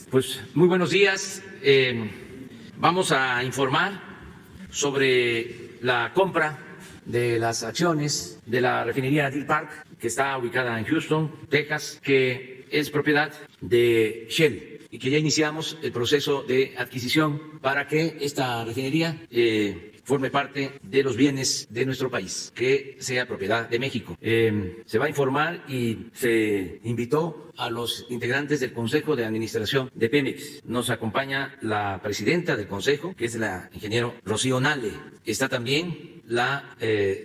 Pues muy buenos días. Vamos a informar sobre la compra de las acciones de la refinería Deer Park, que está ubicada en Houston, Texas, que es propiedad de Shell y que ya iniciamos el proceso de adquisición para que esta refinería forme parte de los bienes de nuestro país, que sea propiedad de México. Se va a informar y se invitó a los integrantes del Consejo de Administración de Pemex. Nos acompaña la presidenta del Consejo, que es la ingeniero Rocío Nale. Está también la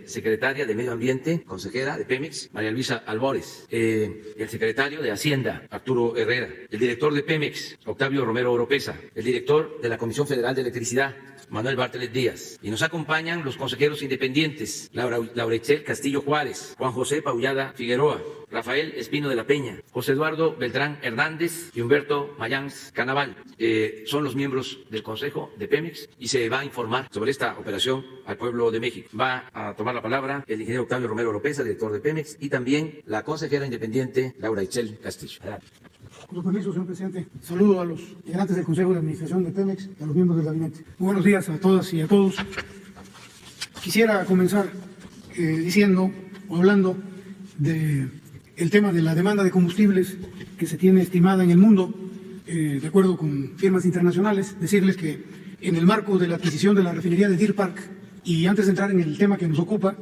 secretaria de Medio Ambiente, consejera de Pemex, María Luisa Albores, el secretario de Hacienda, Arturo Herrera, el director de Pemex, Octavio Romero Oropesa, el director de la Comisión Federal de Electricidad, Manuel Bartlett Díaz. Y nos acompañan los consejeros independientes, Laura Itzel Castillo Juárez, Juan José Paullada Figueroa, Rafael Espino de la Peña, José Eduardo Beltrán Hernández y Humberto Mayans Canaval. Son los miembros del Consejo de Pemex y se va a informar sobre esta operación al pueblo de México. Va a tomar la palabra el ingeniero Octavio Romero Oropesa, director de Pemex, y también la consejera independiente Laura Itzel Castillo. Con su permiso, señor presidente, saludo a los integrantes del Consejo de Administración de Pemex y a los miembros del gabinete. Muy buenos días a todas y a todos. Quisiera comenzar diciendo o hablando del tema de la demanda de combustibles que se tiene estimada en el mundo, de acuerdo con firmas internacionales. Decirles que en el marco de la adquisición de la refinería de Deer Park, y antes de entrar en el tema que nos ocupa,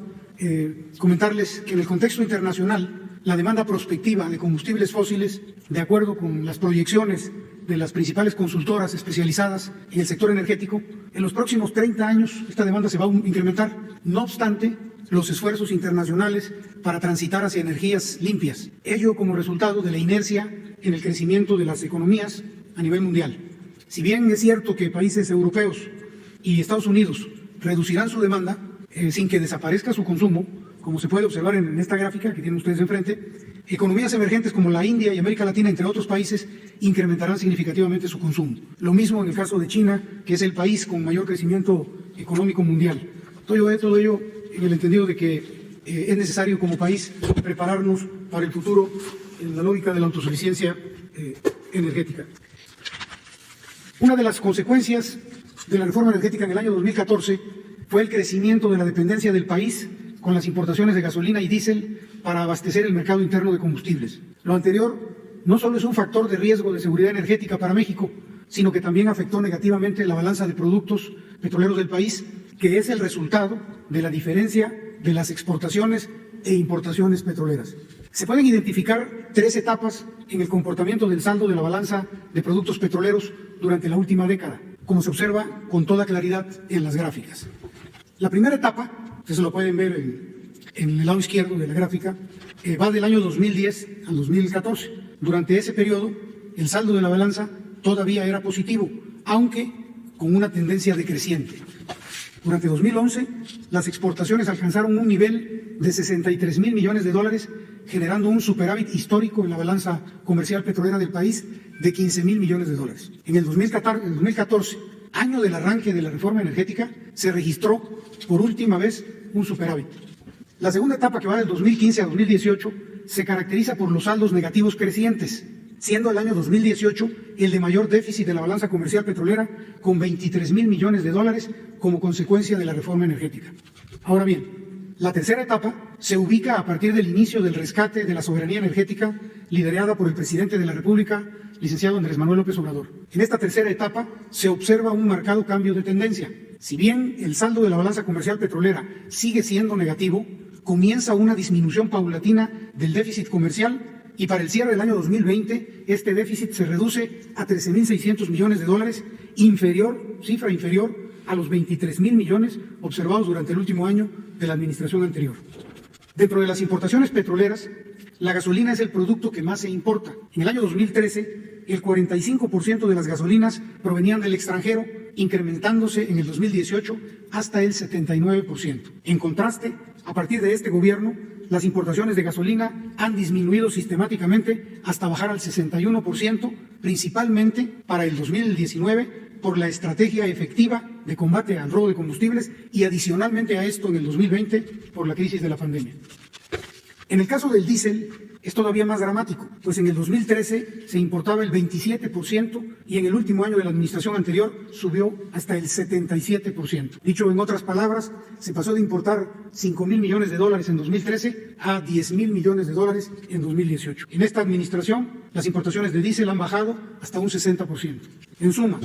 comentarles que en el contexto internacional la demanda prospectiva de combustibles fósiles, de acuerdo con las proyecciones de las principales consultoras especializadas en el sector energético, en los próximos 30 años esta demanda se va a incrementar. No obstante, los esfuerzos internacionales para transitar hacia energías limpias, ello como resultado de la inercia en el crecimiento de las economías a nivel mundial. Si bien es cierto que países europeos y Estados Unidos reducirán su demanda sin que desaparezca su consumo, como se puede observar en esta gráfica que tienen ustedes enfrente, economías emergentes como la India y América Latina, entre otros países, incrementarán significativamente su consumo. Lo mismo en el caso de China, que es el país con mayor crecimiento económico mundial. Todo ello en el entendido de que es necesario como país prepararnos para el futuro en la lógica de la autosuficiencia energética. Una de las consecuencias de la reforma energética en el año 2014 fue el crecimiento de la dependencia del país con las importaciones de gasolina y diésel para abastecer el mercado interno de combustibles. Lo anterior no solo es un factor de riesgo de seguridad energética para México, sino que también afectó negativamente la balanza de productos petroleros del país, que es el resultado de la diferencia de las exportaciones e importaciones petroleras. Se pueden identificar 3 etapas en el comportamiento del saldo de la balanza de productos petroleros durante la última década, como se observa con toda claridad en las gráficas. La primera etapa, ustedes lo pueden ver en el lado izquierdo de la gráfica, va del año 2010 al 2014. Durante ese periodo, el saldo de la balanza todavía era positivo, aunque con una tendencia decreciente. Durante 2011, las exportaciones alcanzaron un nivel de 63,000 millones de dólares, generando un superávit histórico en la balanza comercial petrolera del país de 15,000 millones de dólares. En el 2014, año del arranque de la reforma energética, se registró por última vez un superávit. La segunda etapa, que va del 2015 a 2018, se caracteriza por los saldos negativos crecientes, siendo el año 2018 el de mayor déficit de la balanza comercial petrolera, con 23,000 millones de dólares como consecuencia de la reforma energética. Ahora bien, la tercera etapa se ubica a partir del inicio del rescate de la soberanía energética liderada por el presidente de la República, licenciado Andrés Manuel López Obrador. En esta tercera etapa se observa un marcado cambio de tendencia. Si bien el saldo de la balanza comercial petrolera sigue siendo negativo, comienza una disminución paulatina del déficit comercial y para el cierre del año 2020 este déficit se reduce a 13,600 millones de dólares, cifra inferior a los 23,000 millones observados durante el último año de la administración anterior. Dentro de las importaciones petroleras, la gasolina es el producto que más se importa. En el año 2013, el 45% de las gasolinas provenían del extranjero, incrementándose en el 2018 hasta el 79%. En contraste, a partir de este gobierno, las importaciones de gasolina han disminuido sistemáticamente hasta bajar al 61%, principalmente para el 2019, por la estrategia efectiva de combate al robo de combustibles y adicionalmente a esto en el 2020 por la crisis de la pandemia. En el caso del diésel es todavía más dramático, pues en el 2013 se importaba el 27% y en el último año de la administración anterior subió hasta el 77%. Dicho en otras palabras, se pasó de importar 5,000 millones de dólares en 2013 a 10,000 millones de dólares en 2018. En esta administración, las importaciones de diésel han bajado hasta un 60%. En suma,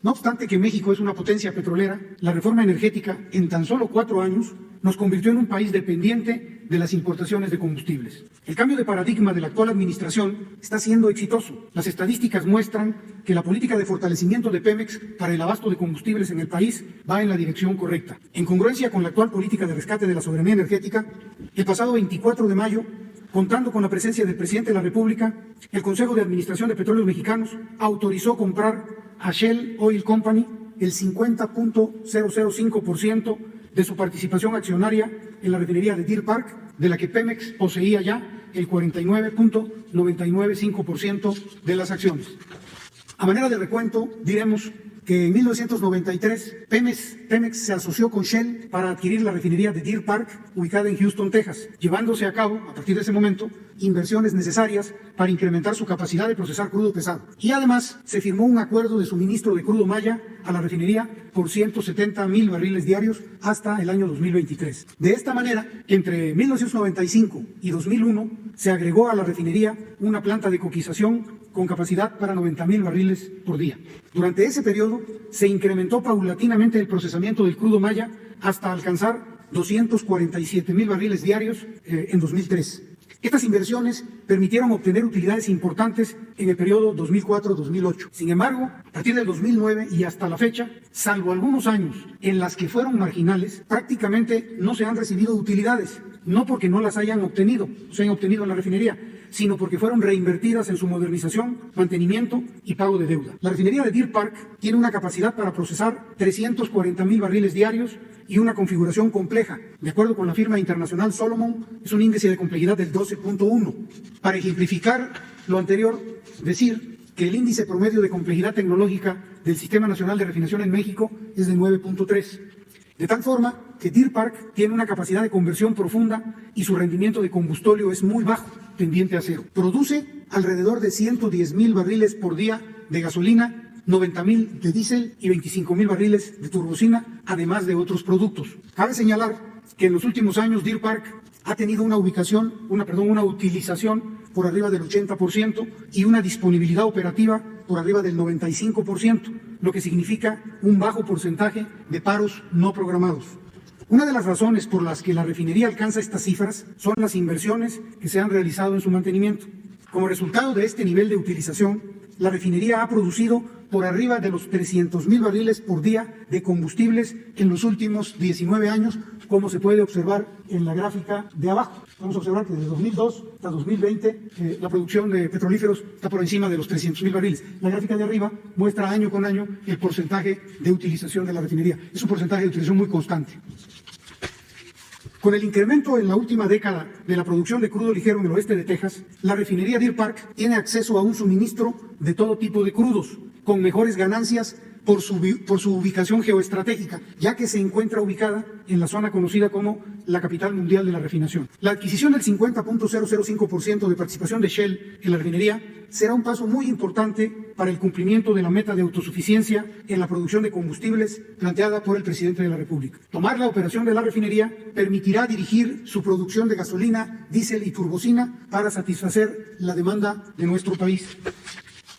no obstante que México es una potencia petrolera, la reforma energética en tan solo 4 años nos convirtió en un país dependiente de las importaciones de combustibles. El cambio de paradigma de la actual administración está siendo exitoso. Las estadísticas muestran que la política de fortalecimiento de Pemex para el abasto de combustibles en el país va en la dirección correcta. En congruencia con la actual política de rescate de la soberanía energética, el pasado 24 de mayo, contando con la presencia del presidente de la República, el Consejo de Administración de Petróleos Mexicanos autorizó comprar a Shell Oil Company el 50.005% de su participación accionaria en la refinería de Deer Park, de la que Pemex poseía ya el 49.995% de las acciones. A manera de recuento, diremos que en 1993 Pemex se asoció con Shell para adquirir la refinería de Deer Park, ubicada en Houston, Texas, llevándose a cabo, a partir de ese momento, inversiones necesarias para incrementar su capacidad de procesar crudo pesado. Y además se firmó un acuerdo de suministro de crudo maya a la refinería por 170,000 barriles diarios hasta el año 2023. De esta manera, entre 1995 y 2001, se agregó a la refinería una planta de coquización con capacidad para 90,000 barriles por día. Durante ese periodo, se incrementó paulatinamente el procesamiento del crudo maya hasta alcanzar 247,000 barriles diarios en 2003. Estas inversiones permitieron obtener utilidades importantes en el periodo 2004-2008. Sin embargo, a partir del 2009 y hasta la fecha, salvo algunos años en las que fueron marginales, prácticamente no se han recibido utilidades, no porque no las hayan obtenido, se han obtenido en la refinería, sino porque fueron reinvertidas en su modernización, mantenimiento y pago de deuda. La refinería de Deer Park tiene una capacidad para procesar 340,000 barriles diarios y una configuración compleja. De acuerdo con la firma internacional Solomon, es un índice de complejidad del 12.1. Para ejemplificar lo anterior, decir que el índice promedio de complejidad tecnológica del Sistema Nacional de Refinación en México es de 9.3. De tal forma que Deer Park tiene una capacidad de conversión profunda y su rendimiento de combustóleo es muy bajo, tendiente a cero. Produce alrededor de 110,000 barriles por día de gasolina, 90,000 de diésel y 25,000 barriles de turbocina, además de otros productos. Cabe señalar que en los últimos años Deer Park ha tenido una utilización por arriba del 80% y una disponibilidad operativa por arriba del 95%, lo que significa un bajo porcentaje de paros no programados. Una de las razones por las que la refinería alcanza estas cifras son las inversiones que se han realizado en su mantenimiento. Como resultado de este nivel de utilización, la refinería ha producido por arriba de los 300,000 barriles por día de combustibles en los últimos 19 años, como se puede observar en la gráfica de abajo. Vamos a observar que desde 2002 hasta 2020 la producción de petrolíferos está por encima de los 300,000 barriles. La gráfica de arriba muestra año con año el porcentaje de utilización de la refinería. Es un porcentaje de utilización muy constante. Con el incremento en la última década de la producción de crudo ligero en el oeste de Texas, la refinería Deer Park tiene acceso a un suministro de todo tipo de crudos, con mejores ganancias por su ubicación geoestratégica, ya que se encuentra ubicada en la zona conocida como la capital mundial de la refinación. La adquisición del 50.005% de participación de Shell en la refinería será un paso muy importante para el cumplimiento de la meta de autosuficiencia en la producción de combustibles planteada por el presidente de la República. Tomar la operación de la refinería permitirá dirigir su producción de gasolina, diésel y turbocina para satisfacer la demanda de nuestro país.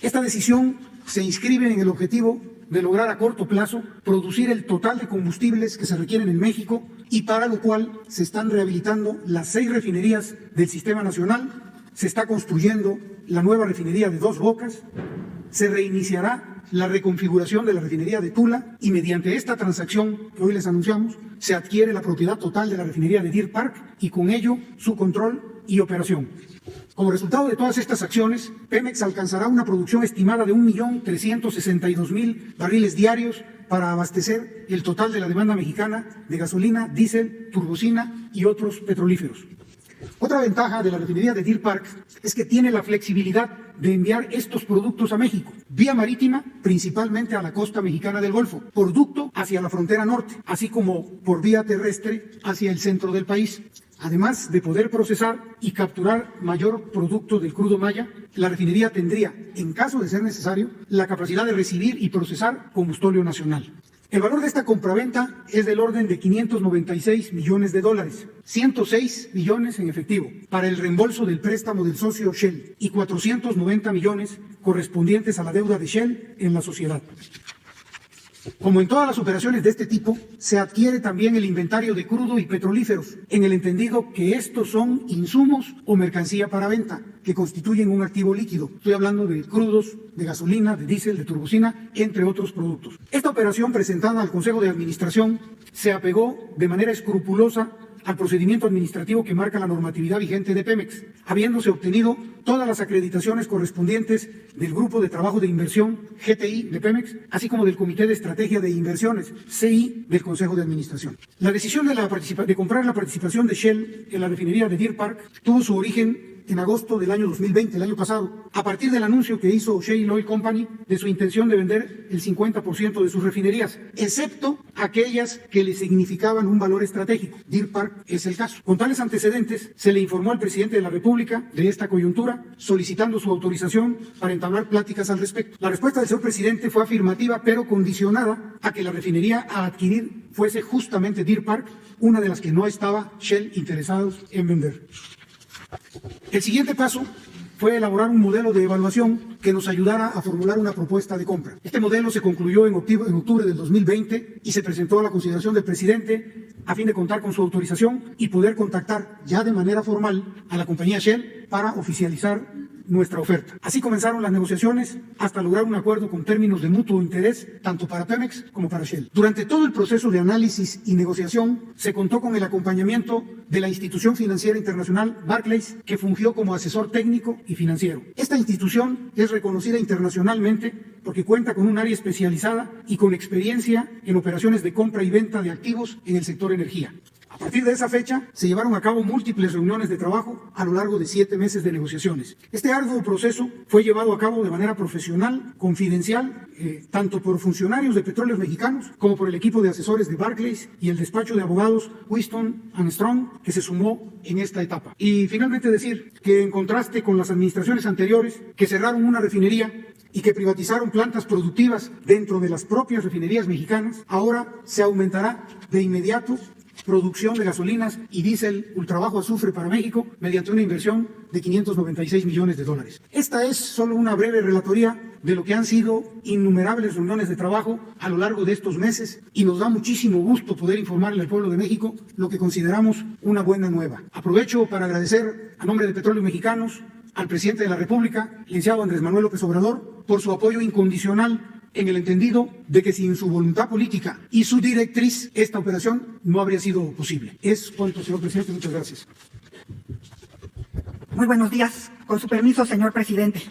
Esta decisión se inscribe en el objetivo de lograr a corto plazo producir el total de combustibles que se requieren en México y para lo cual se están rehabilitando las 6 refinerías del Sistema Nacional, se está construyendo la nueva refinería de Dos Bocas, se reiniciará la reconfiguración de la refinería de Tula y mediante esta transacción que hoy les anunciamos, se adquiere la propiedad total de la refinería de Deer Park y con ello su control y operación. Como resultado de todas estas acciones, Pemex alcanzará una producción estimada de 1.362.000 barriles diarios para abastecer el total de la demanda mexicana de gasolina, diésel, turbocina y otros petrolíferos. Otra ventaja de la refinería de Deer Park es que tiene la flexibilidad de enviar estos productos a México, vía marítima, principalmente a la costa mexicana del Golfo, por ducto hacia la frontera norte, así como por vía terrestre hacia el centro del país. Además de poder procesar y capturar mayor producto del crudo maya, la refinería tendría, en caso de ser necesario, la capacidad de recibir y procesar combustóleo nacional. El valor de esta compraventa es del orden de $596 millones, 106 millones en efectivo para el reembolso del préstamo del socio Shell y 490 millones correspondientes a la deuda de Shell en la sociedad. Como en todas las operaciones de este tipo, se adquiere también el inventario de crudo y petrolíferos, en el entendido que estos son insumos o mercancía para venta, que constituyen un activo líquido. Estoy hablando de crudos, de gasolina, de diésel, de turbocina, entre otros productos. Esta operación presentada al Consejo de Administración se apegó de manera escrupulosa al procedimiento administrativo que marca la normatividad vigente de Pemex, habiéndose obtenido todas las acreditaciones correspondientes del Grupo de Trabajo de Inversión, GTI, de Pemex, así como del Comité de Estrategia de Inversiones, CI, del Consejo de Administración. La decisión de comprar la participación de Shell en la refinería de Deer Park tuvo su origen en agosto del año 2020, el año pasado, a partir del anuncio que hizo Shell Oil Company de su intención de vender el 50% de sus refinerías, excepto aquellas que le significaban un valor estratégico. Deer Park es el caso. Con tales antecedentes, se le informó al presidente de la República de esta coyuntura, solicitando su autorización para entablar pláticas al respecto. La respuesta del señor presidente fue afirmativa, pero condicionada a que la refinería a adquirir fuese justamente Deer Park, una de las que no estaba Shell interesados en vender. El siguiente paso fue elaborar un modelo de evaluación que nos ayudara a formular una propuesta de compra. Este modelo se concluyó en octubre del 2020 y se presentó a la consideración del presidente a fin de contar con su autorización y poder contactar ya de manera formal a la compañía Shell para oficializar nuestra oferta. Así comenzaron las negociaciones hasta lograr un acuerdo con términos de mutuo interés tanto para Pemex como para Shell. Durante todo el proceso de análisis y negociación se contó con el acompañamiento de la institución financiera internacional Barclays, que fungió como asesor técnico y financiero. Esta institución es reconocida internacionalmente porque cuenta con un área especializada y con experiencia en operaciones de compra y venta de activos en el sector energía. A partir de esa fecha, se llevaron a cabo múltiples reuniones de trabajo a lo largo de 7 meses de negociaciones. Este arduo proceso fue llevado a cabo de manera profesional, confidencial, tanto por funcionarios de Petróleos Mexicanos como por el equipo de asesores de Barclays y el despacho de abogados Whiston & Strong, que se sumó en esta etapa. Y finalmente decir que en contraste con las administraciones anteriores, que cerraron una refinería y que privatizaron plantas productivas dentro de las propias refinerías mexicanas, ahora se aumentará de inmediato producción de gasolinas y diésel ultrabajo azufre para México mediante una inversión de $596 millones. Esta es solo una breve relatoría de lo que han sido innumerables reuniones de trabajo a lo largo de estos meses y nos da muchísimo gusto poder informarle al pueblo de México lo que consideramos una buena nueva. Aprovecho para agradecer a nombre de Petróleos Mexicanos al presidente de la República, licenciado Andrés Manuel López Obrador, por su apoyo incondicional en el entendido de que sin su voluntad política y su directriz, esta operación no habría sido posible. Es cuanto, señor presidente. Muchas gracias. Muy buenos días. Con su permiso, señor presidente.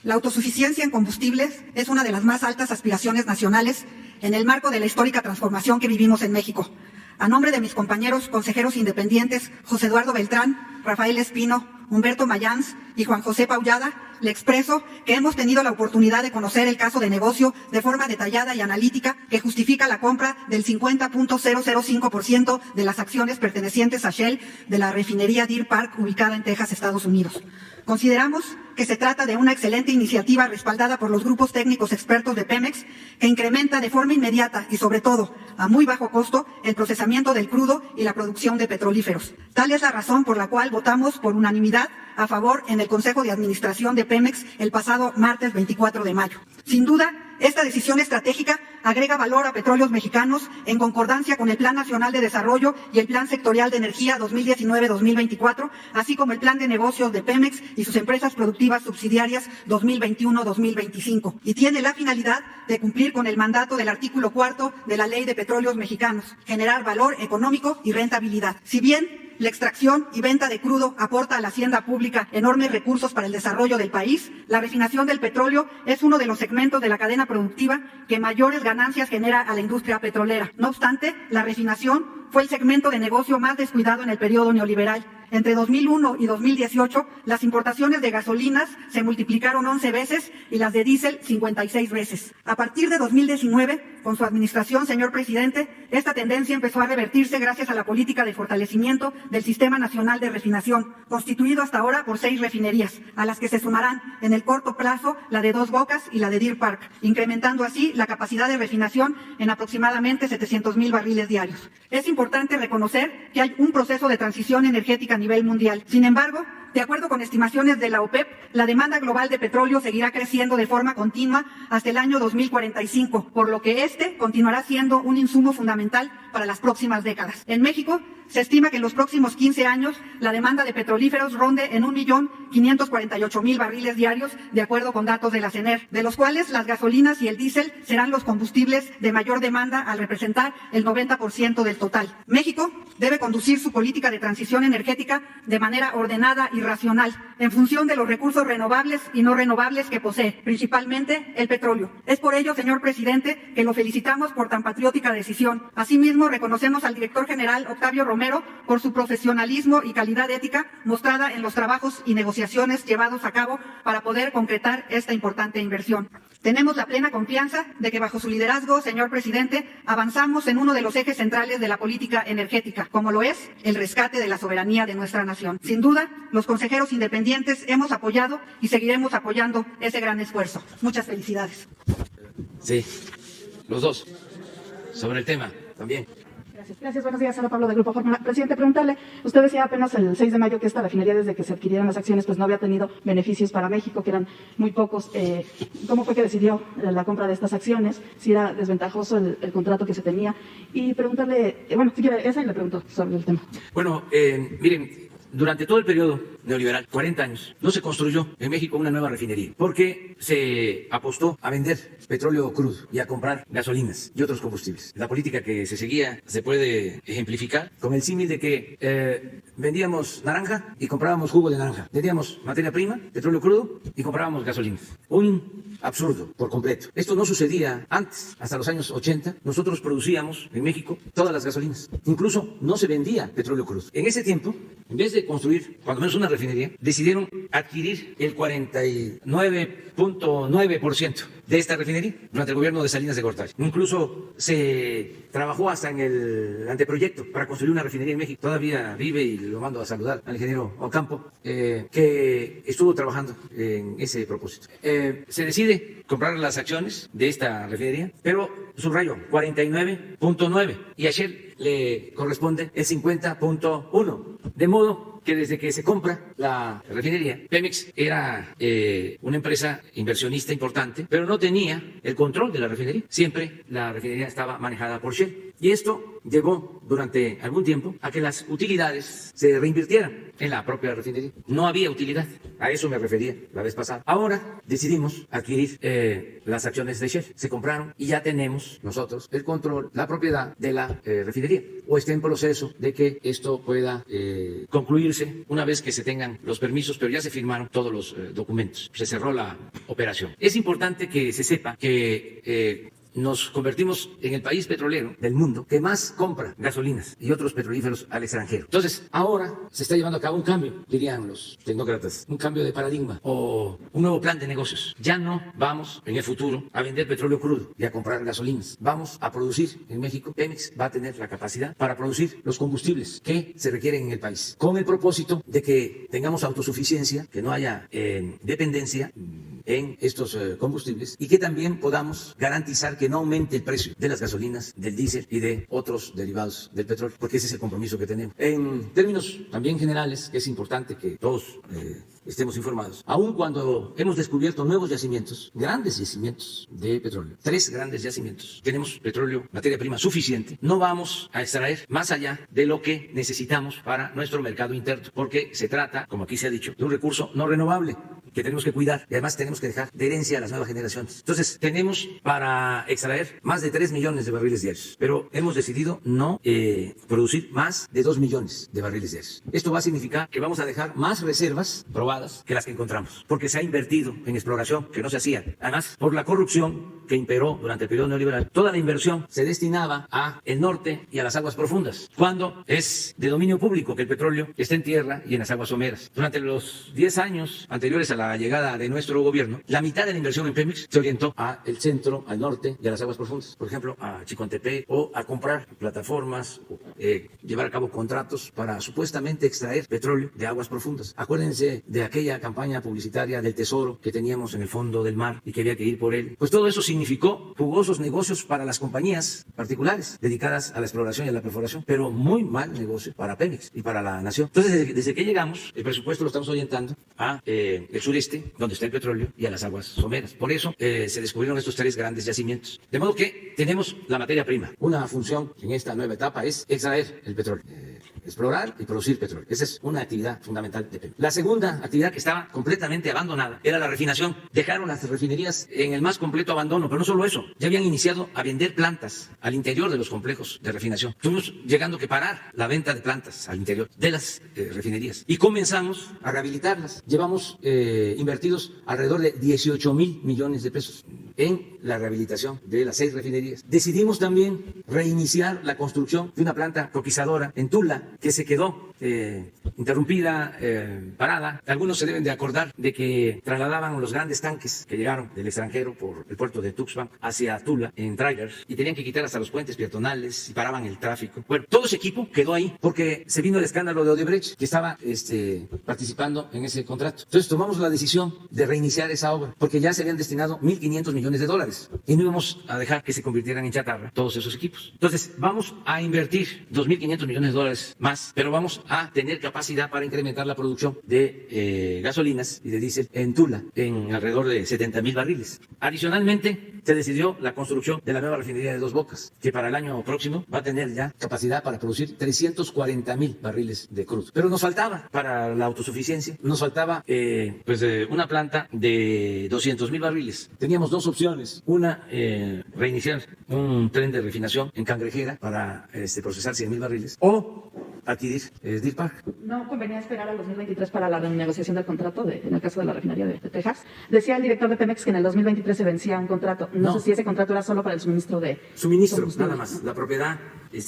La autosuficiencia en combustibles es una de las más altas aspiraciones nacionales en el marco de la histórica transformación que vivimos en México. A nombre de mis compañeros consejeros independientes José Eduardo Beltrán, Rafael Espino, Humberto Mayans y Juan José Paullada, le expreso que hemos tenido la oportunidad de conocer el caso de negocio de forma detallada y analítica que justifica la compra del 50.005% de las acciones pertenecientes a Shell de la refinería Deer Park ubicada en Texas, Estados Unidos. Consideramos que se trata de una excelente iniciativa respaldada por los grupos técnicos expertos de Pemex que incrementa de forma inmediata y sobre todo a muy bajo costo el procesamiento del crudo y la producción de petrolíferos. Tal es la razón por la cual votamos por unanimidad a favor en el Consejo de Administración de Pemex el pasado martes 24 de mayo. Sin duda, esta decisión estratégica agrega valor a Petróleos Mexicanos en concordancia con el Plan Nacional de Desarrollo y el Plan Sectorial de Energía 2019-2024, así como el Plan de Negocios de Pemex y sus empresas productivas subsidiarias 2021-2025, y tiene la finalidad de cumplir con el mandato del artículo 4 de la Ley de Petróleos Mexicanos, generar valor económico y rentabilidad. Si bien la extracción y venta de crudo aporta a la hacienda pública enormes recursos para el desarrollo del país, la refinación del petróleo es uno de los segmentos de la cadena productiva que mayores ganancias genera a la industria petrolera. No obstante, la refinación fue el segmento de negocio más descuidado en el periodo neoliberal. Entre 2001 y 2018, las importaciones de gasolinas se multiplicaron 11 veces y las de diésel 56 veces. A partir de 2019, con su administración, señor presidente, esta tendencia empezó a revertirse gracias a la política de fortalecimiento del Sistema Nacional de Refinación, constituido hasta ahora por 6 refinerías, a las que se sumarán en el corto plazo la de Dos Bocas y la de Deer Park, incrementando así la capacidad de refinación en aproximadamente 700,000 barriles diarios. Es importante reconocer que hay un proceso de transición energética a nivel mundial. Sin embargo, de acuerdo con estimaciones de la OPEP, la demanda global de petróleo seguirá creciendo de forma continua hasta el año 2045, por lo que este continuará siendo un insumo fundamental para las próximas décadas. En México, se estima que en los próximos 15 años la demanda de petrolíferos ronde en 1.548.000 barriles diarios, de acuerdo con datos de la CENER, de los cuales las gasolinas y el diésel serán los combustibles de mayor demanda al representar el 90% del total. México debe conducir su política de transición energética de manera ordenada y racional, en función de los recursos renovables y no renovables que posee, principalmente el petróleo. Es por ello, señor presidente, que lo felicitamos por tan patriótica decisión. Asimismo, reconocemos al director general Octavio Romero por su profesionalismo y calidad ética mostrada en los trabajos y negociaciones llevados a cabo para poder concretar esta importante inversión. Tenemos la plena confianza de que bajo su liderazgo, señor presidente, avanzamos en uno de los ejes centrales de la política energética, como lo es el rescate de la soberanía de nuestra nación. Sin duda, los consejeros independientes hemos apoyado y seguiremos apoyando ese gran esfuerzo. Muchas felicidades. Sí, los dos. Sobre el tema también. Gracias, buenos días, Sara Pablo del Grupo Fórmula. Presidente, preguntarle, usted decía apenas el 6 de mayo que esta refinería, desde que se adquirieron las acciones, pues no había tenido beneficios para México, que eran muy pocos. ¿Cómo fue que decidió la compra de estas acciones? Si era desventajoso el contrato que se tenía. Y preguntarle, bueno, si quiere, esa y le pregunto sobre el tema. Bueno, miren, durante todo el periodo neoliberal, 40 años, no se construyó en México una nueva refinería porque se apostó a vender petróleo crudo y a comprar gasolinas y otros combustibles. La política que se seguía se puede ejemplificar con el símil de que vendíamos naranja y comprábamos jugo de naranja. Vendíamos materia prima, petróleo crudo y comprábamos gasolinas. Un absurdo por completo. Esto no sucedía antes, hasta los años 80. Nosotros producíamos en México todas las gasolinas. Incluso no se vendía petróleo crudo. En ese tiempo, en vez de construir cuando menos una refinería, decidieron adquirir el 49.9% de esta refinería durante el gobierno de Salinas de Gortari. Incluso se trabajó hasta en el anteproyecto para construir una refinería en México. Todavía vive y lo mando a saludar al ingeniero Ocampo, que estuvo trabajando en ese propósito. Se decide comprar las acciones de esta refinería, pero subrayo 49.9 y a Shell le corresponde el 50.1, de modo que desde que se compra la refinería, Pemex era una empresa inversionista importante, pero no tenía el control de la refinería. Siempre la refinería estaba manejada por Shell. Y esto llevó durante algún tiempo a que las utilidades se reinvirtieran en la propia refinería. No había utilidad, a eso me refería la vez pasada. Ahora decidimos adquirir las acciones de Shell. Se compraron y ya tenemos nosotros el control, la propiedad de la refinería. O está en proceso de que esto pueda concluirse una vez que se tengan los permisos, pero ya se firmaron todos los documentos. Se cerró la operación. Es importante que se sepa que nos convertimos en el país petrolero del mundo que más compra gasolinas y otros petrolíferos al extranjero. Entonces, ahora se está llevando a cabo un cambio, dirían los tecnócratas, un cambio de paradigma o un nuevo plan de negocios. Ya no vamos en el futuro a vender petróleo crudo y a comprar gasolinas. Vamos a producir en México. Pemex va a tener la capacidad para producir los combustibles que se requieren en el país, con el propósito de que tengamos autosuficiencia, que no haya dependencia en estos combustibles y que también podamos garantizar que no aumente el precio de las gasolinas, del diésel y de otros derivados del petróleo, porque ese es el compromiso que tenemos. En términos también generales, que es importante que todos estemos informados, aun cuando hemos descubierto nuevos yacimientos, grandes yacimientos de petróleo, 3 grandes yacimientos, tenemos petróleo, materia prima suficiente, no vamos a extraer más allá de lo que necesitamos para nuestro mercado interno, porque se trata, como aquí se ha dicho, de un recurso no renovable que tenemos que cuidar y además tenemos que dejar de herencia a las nuevas generaciones. Entonces, tenemos para extraer más de 3 millones de barriles diarios, pero hemos decidido no producir más de 2 millones de barriles diarios. Esto va a significar que vamos a dejar más reservas probadas que las que encontramos, porque se ha invertido en exploración que no se hacía. Además, por la corrupción que imperó durante el periodo neoliberal, toda la inversión se destinaba a el norte y a las aguas profundas, cuando es de dominio público que el petróleo está en tierra y en las aguas someras. Durante los 10 años anteriores a la llegada de nuestro gobierno, la mitad de la inversión en Pemex se orientó al centro, al norte y a las aguas profundas. Por ejemplo, a Chicontepec, o a comprar plataformas, llevar a cabo contratos para supuestamente extraer petróleo de aguas profundas. Acuérdense de aquella campaña publicitaria del Tesoro que teníamos en el fondo del mar y que había que ir por él. Pues todo eso significó jugosos negocios para las compañías particulares dedicadas a la exploración y a la perforación, pero muy mal negocio para Pemex y para la nación. Entonces, desde que llegamos, el presupuesto lo estamos orientando a el sureste, donde está el petróleo, y a las aguas someras. Por eso se descubrieron estos 3 grandes yacimientos. De modo que tenemos la materia prima. Una función en esta nueva etapa es extraer el petróleo, explorar y producir petróleo. Esa es una actividad fundamental de Pemex. La segunda actividad, que estaba completamente abandonada, era la refinación. Dejaron las refinerías en el más completo abandono, pero no solo eso, ya habían iniciado a vender plantas al interior de los complejos de refinación. Estuvimos llegando a parar la venta de plantas al interior de las refinerías y comenzamos a rehabilitarlas. Llevamos invertidos alrededor de 18,000 millones de pesos en la rehabilitación de las 6 refinerías. Decidimos también reiniciar la construcción de una planta coquizadora en Tula, que se quedó interrumpida, parada. Algunos se deben de acordar de que trasladaban los grandes tanques que llegaron del extranjero por el puerto de Tuxpan hacia Tula en trailers y tenían que quitar hasta los puentes peatonales y paraban el tráfico. Bueno, todo ese equipo quedó ahí porque se vino el escándalo de Odebrecht, que estaba participando en ese contrato. Entonces tomamos la decisión de reiniciar esa obra porque ya se habían destinado $1,500 millones y no íbamos a dejar que se convirtieran en chatarra todos esos equipos. Entonces vamos a invertir $2,500 millones más, pero vamos a tener capacidad para incrementar la producción de gasolinas y de diésel en Tula en alrededor de 70,000 barriles. Adicionalmente, se decidió la construcción de la nueva refinería de Dos Bocas, que para el año próximo va a tener ya capacidad para producir 340,000 barriles de crudo. Pero nos faltaba para la autosuficiencia, nos faltaba una planta de 200,000 barriles. Teníamos 2 opciones. Una, reiniciar un tren de refinación en Cangrejera para procesar 100,000 barriles, o adquirir Deer Park. ¿No convenía esperar al 2023 para la renegociación del contrato en el caso de la refinería de Texas? Decía el director de Pemex que en el 2023 se vencía un contrato. No sé si ese contrato era solo para el suministro de... Suministro, nada más. La propiedad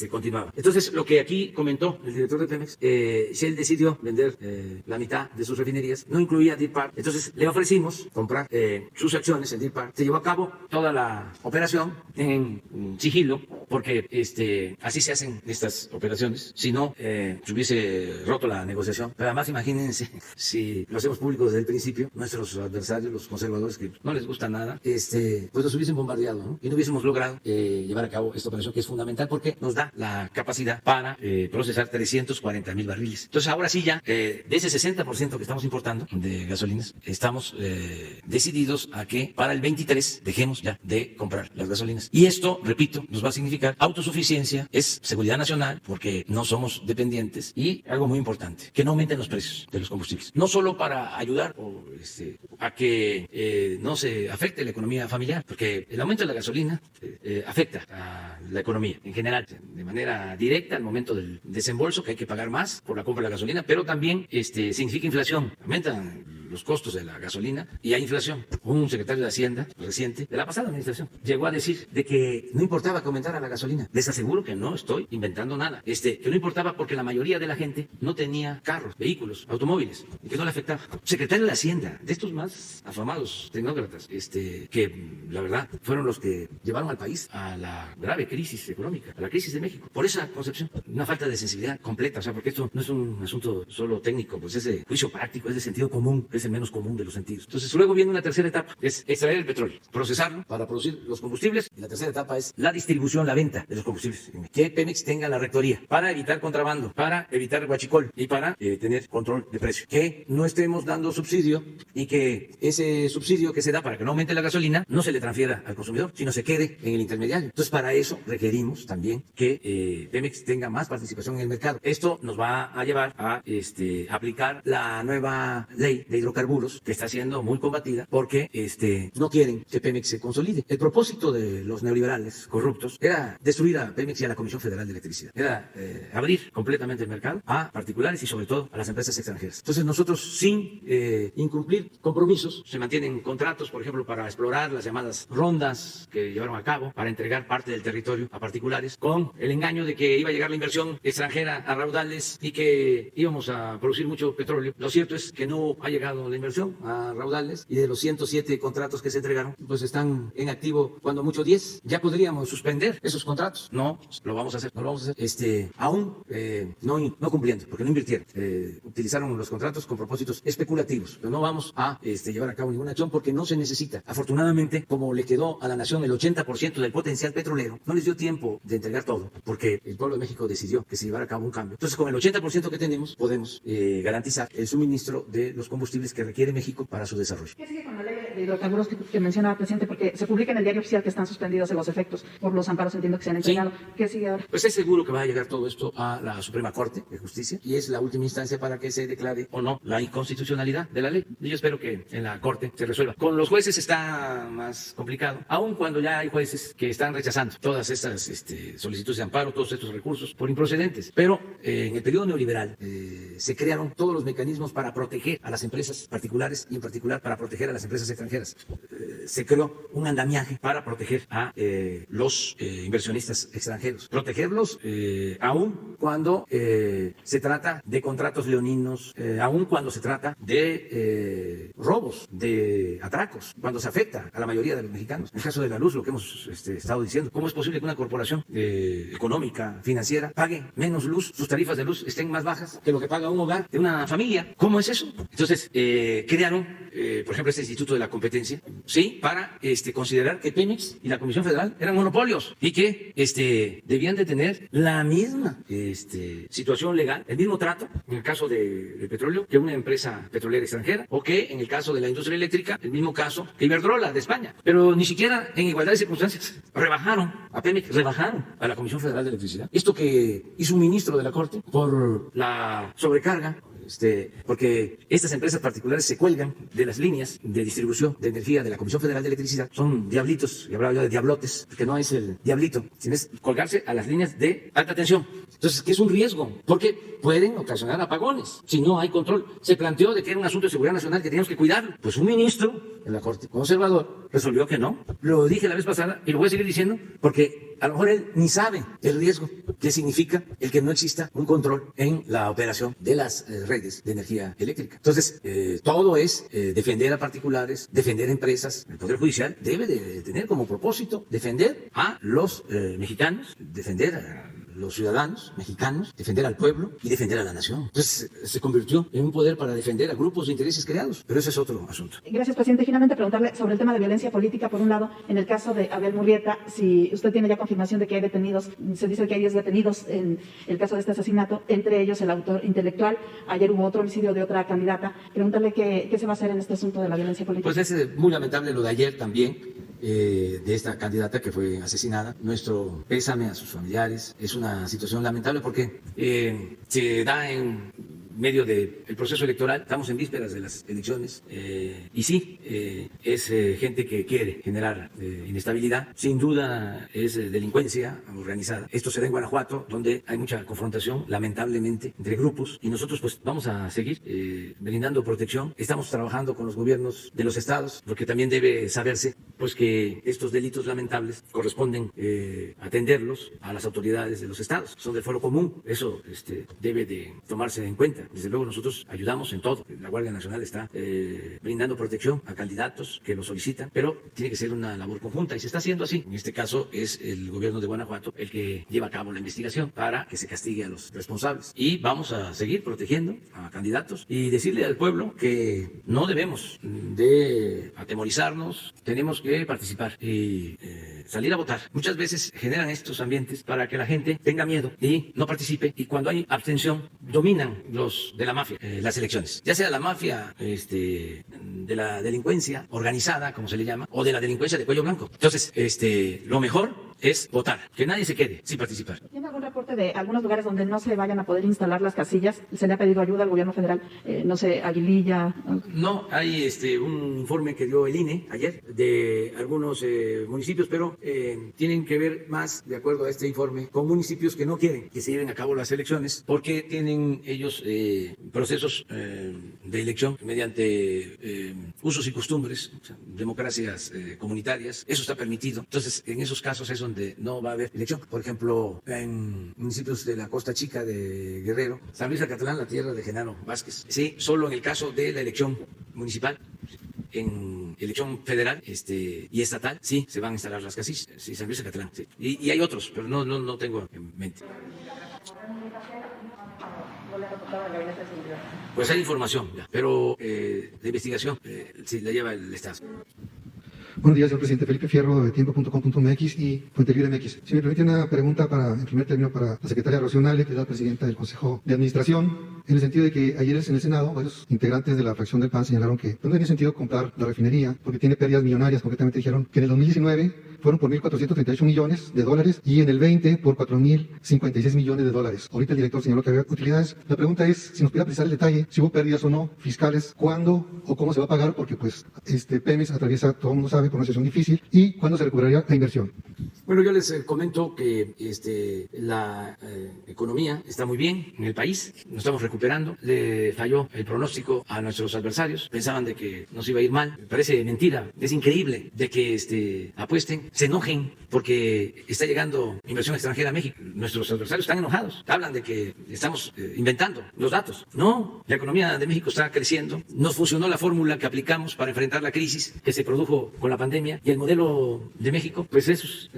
continuaba. Entonces, lo que aquí comentó el director de Pemex, si él decidió vender la mitad de sus refinerías, no incluía Deer Park. Entonces, le ofrecimos comprar sus acciones en Deer Park. Se llevó a cabo toda la operación en sigilo, porque así se hacen estas operaciones. Si no, se hubiese roto la negociación. Pero además, imagínense, si lo hacemos público desde el principio, nuestros adversarios, los conservadores, que no les gusta nada, pues nos hubiesen bombardeado, ¿no? Y no hubiésemos logrado llevar a cabo esta operación, que es fundamental porque nos da la capacidad para procesar 340,000 barriles. Entonces, ahora sí ya, de ese 60% que estamos importando de gasolinas, estamos decididos a que para el 23 dejemos ya de comprar las gasolinas. Y esto, repito, nos va a significar autosuficiencia, es seguridad nacional, porque no somos dependientes, y algo muy importante, que no aumenten los precios de los combustibles. No solo para ayudar a que no se afecte la economía familiar, porque el aumento de la gasolina afecta a la economía en general, de manera directa al momento del desembolso, que hay que pagar más por la compra de la gasolina, pero también significa inflación. Aumentan los costos de la gasolina y hay inflación. Un secretario de Hacienda reciente, de la pasada administración, llegó a decir de que no importaba que aumentara la gasolina. Les aseguro que no estoy inventando nada. Que no importaba porque la mayoría de la gente no tenía carros, vehículos, automóviles, y que no le afectaba. Secretario de Hacienda, de estos más afamados tecnócratas, que la verdad fueron los que llevaron al país a la grave crisis económica, a la crisis de México. Por esa concepción, una falta de sensibilidad completa, porque esto no es un asunto solo técnico, pues es de juicio práctico, es de sentido común, es es el menos común de los sentidos. Entonces luego viene una tercera etapa, es extraer el petróleo, procesarlo para producir los combustibles, y la tercera etapa es la distribución, la venta de los combustibles. Que Pemex tenga la rectoría para evitar contrabando, para evitar huachicol y para tener control de precio. Que no estemos dando subsidio y que ese subsidio que se da para que no aumente la gasolina no se le transfiera al consumidor, sino se quede en el intermediario. Entonces para eso requerimos también que Pemex tenga más participación en el mercado. Esto nos va a llevar a aplicar la nueva ley de hidrocarburos, que está siendo muy combatida porque no quieren que Pemex se consolide. El propósito de los neoliberales corruptos era destruir a Pemex y a la Comisión Federal de Electricidad. Era abrir completamente el mercado a particulares y sobre todo a las empresas extranjeras. Entonces nosotros, sin incumplir compromisos, se mantienen contratos, por ejemplo, para explorar las llamadas rondas que llevaron a cabo para entregar parte del territorio a particulares, con el engaño de que iba a llegar la inversión extranjera a raudales y que íbamos a producir mucho petróleo. Lo cierto es que no ha llegado la inversión a raudales, y de los 107 contratos que se entregaron, pues están en activo cuando mucho 10. Ya podríamos suspender esos contratos. No lo vamos a hacer, no lo vamos a hacer. Aún no cumpliendo, porque no invirtieron. Utilizaron los contratos con propósitos especulativos, pero no vamos a llevar a cabo ninguna acción porque no se necesita. Afortunadamente, como le quedó a la nación el 80% del potencial petrolero, no les dio tiempo de entregar todo, porque el pueblo de México decidió que se llevara a cabo un cambio. Entonces, con el 80% que tenemos, podemos garantizar el suministro de los combustibles que requiere México para su desarrollo. ¿Qué sigue con la ley de hidrocarburos que mencionaba, presidente? Porque se publica en el diario oficial que están suspendidos los efectos por los amparos, entiendo que se han entregado. Sí. ¿Qué sigue ahora? Pues es seguro que va a llegar todo esto a la Suprema Corte de Justicia, y es la última instancia para que se declare o no la inconstitucionalidad de la ley. Y yo espero que en la Corte se resuelva. Con los jueces está más complicado, aun cuando ya hay jueces que están rechazando todas estas solicitudes de amparo, todos estos recursos por improcedentes. Pero en el periodo neoliberal se crearon todos los mecanismos para proteger a las empresas particulares y en particular para proteger a las empresas extranjeras. Se creó un andamiaje para proteger a los inversionistas extranjeros. Protegerlos aun cuando se trata de contratos leoninos, aun cuando se trata de robos, de atracos, cuando se afecta a la mayoría de los mexicanos. En el caso de la luz, lo que hemos estado diciendo, ¿cómo es posible que una corporación económica, financiera, pague menos luz, sus tarifas de luz estén más bajas que lo que paga un hogar de una familia? ¿Cómo es eso? Entonces, crearon, por ejemplo, este Instituto de la Competencia, ¿sí?, para considerar que Pemex y la Comisión Federal eran monopolios y que debían de tener la misma situación legal, el mismo trato en el caso del petróleo que una empresa petrolera extranjera, o que en el caso de la industria eléctrica, el mismo caso que Iberdrola de España. Pero ni siquiera en igualdad de circunstancias rebajaron a Pemex, rebajaron a la Comisión Federal de Electricidad. Esto que hizo un ministro de la Corte por la sobrecarga, porque estas empresas particulares se cuelgan de las líneas de distribución de energía de la Comisión Federal de Electricidad. Son diablitos, y hablaba yo de diablotes, porque no es el diablito, sino es colgarse a las líneas de alta tensión. Entonces, ¿qué es un riesgo? Porque pueden ocasionar apagones si no hay control. Se planteó de que era un asunto de seguridad nacional que teníamos que cuidarlo. Pues un ministro en la Corte conservador resolvió que no. Lo dije la vez pasada y lo voy a seguir diciendo porque a lo mejor él ni sabe el riesgo que significa el que no exista un control en la operación de las redes de energía eléctrica. Entonces, todo es defender a particulares, defender a empresas. El Poder Judicial debe de tener como propósito defender a los mexicanos, defender a los ciudadanos mexicanos, defender al pueblo y defender a la nación. Entonces se convirtió en un poder para defender a grupos de intereses creados, pero ese es otro asunto. Gracias, presidente. Finalmente, preguntarle sobre el tema de violencia política. Por un lado, en el caso de Abel Murrieta, si usted tiene ya confirmación de que hay detenidos, se dice que hay 10 detenidos en el caso de este asesinato, entre ellos el autor intelectual. Ayer hubo otro homicidio de otra candidata. Preguntarle qué se va a hacer en este asunto de la violencia política. Pues es muy lamentable lo de ayer también. De esta candidata que fue asesinada. Nuestro pésame a sus familiares. Es una situación lamentable porque se da en medio del proceso electoral, estamos en vísperas de las elecciones y sí, es gente que quiere generar inestabilidad, sin duda es delincuencia organizada. Esto se da en Guanajuato, donde hay mucha confrontación, lamentablemente, entre grupos, y nosotros pues vamos a seguir brindando protección. Estamos trabajando con los gobiernos de los estados, porque también debe saberse pues que estos delitos lamentables corresponden atenderlos a las autoridades de los estados, son del foro común, eso debe de tomarse en cuenta. desde luego nosotros ayudamos en todo. La Guardia Nacional está brindando protección a candidatos que lo solicitan, pero tiene que ser una labor conjunta y se está haciendo así. En este caso es el gobierno de Guanajuato el que lleva a cabo la investigación para que se castigue a los responsables. Y vamos a seguir protegiendo a candidatos y decirle al pueblo que no debemos de atemorizarnos, tenemos que participar y salir a votar. Muchas veces generan estos ambientes para que la gente tenga miedo y no participe, y cuando hay abstención dominan los de la mafia las elecciones, ya sea la mafia de la delincuencia organizada, como se le llama, o de la delincuencia de cuello blanco. Entonces, lo mejor es votar, que nadie se quede sin participar. ¿Tiene algún reporte de algunos lugares donde no se vayan a poder instalar las casillas? ¿Se le ha pedido ayuda al gobierno federal? No sé, Aguililla. No, hay un informe que dio el INE ayer de algunos municipios, pero tienen que ver más, de acuerdo a este informe, con municipios que no quieren que se lleven a cabo las elecciones porque tienen ellos procesos de elección mediante usos y costumbres, o sea, democracias comunitarias. Eso está permitido. Entonces, en esos casos es donde no va a haber elección. Por ejemplo, en municipios de la Costa Chica de Guerrero, San Luis Acatlán, la tierra de Genaro Vázquez. Sí, solo en el caso de la elección municipal. En elección federal y estatal, sí, se van a instalar las casillas. Sí, San Luis Acatlán, sí. Y hay otros, pero no tengo en mente. Pues hay información, ya, pero de investigación sí la lleva el Estado. Buenos días, señor presidente. Felipe Fierro, de tiempo.com.mx y Fuente Libre MX. Si me permite una pregunta en primer término para la secretaria Rocío Nale, que es la presidenta del Consejo de Administración, en el sentido de que ayer en el Senado varios integrantes de la fracción del PAN señalaron que no tenía sentido comprar la refinería porque tiene pérdidas millonarias. Concretamente dijeron que en el 2019 fueron por 1.438 millones de dólares y en el 20 por 4.056 millones de dólares. Ahorita el director señaló que había utilidades. La pregunta es si nos pudiera precisar el detalle, si hubo pérdidas o no fiscales, cuándo o cómo se va a pagar, porque pues Pemex atraviesa, todo el mundo sabe, por una situación difícil, y cuándo se recuperaría la inversión. Bueno, yo les comento que la economía está muy bien en el país, nos estamos recuperando. Le falló el pronóstico a nuestros adversarios, pensaban de que nos iba a ir mal. Me parece mentira, es increíble de que apuesten, se enojen porque está llegando inversión extranjera a México. Nuestros adversarios están enojados, hablan de que estamos inventando los datos. No, la economía de México está creciendo, nos funcionó la fórmula que aplicamos para enfrentar la crisis que se produjo con la pandemia, y el modelo de México, pues es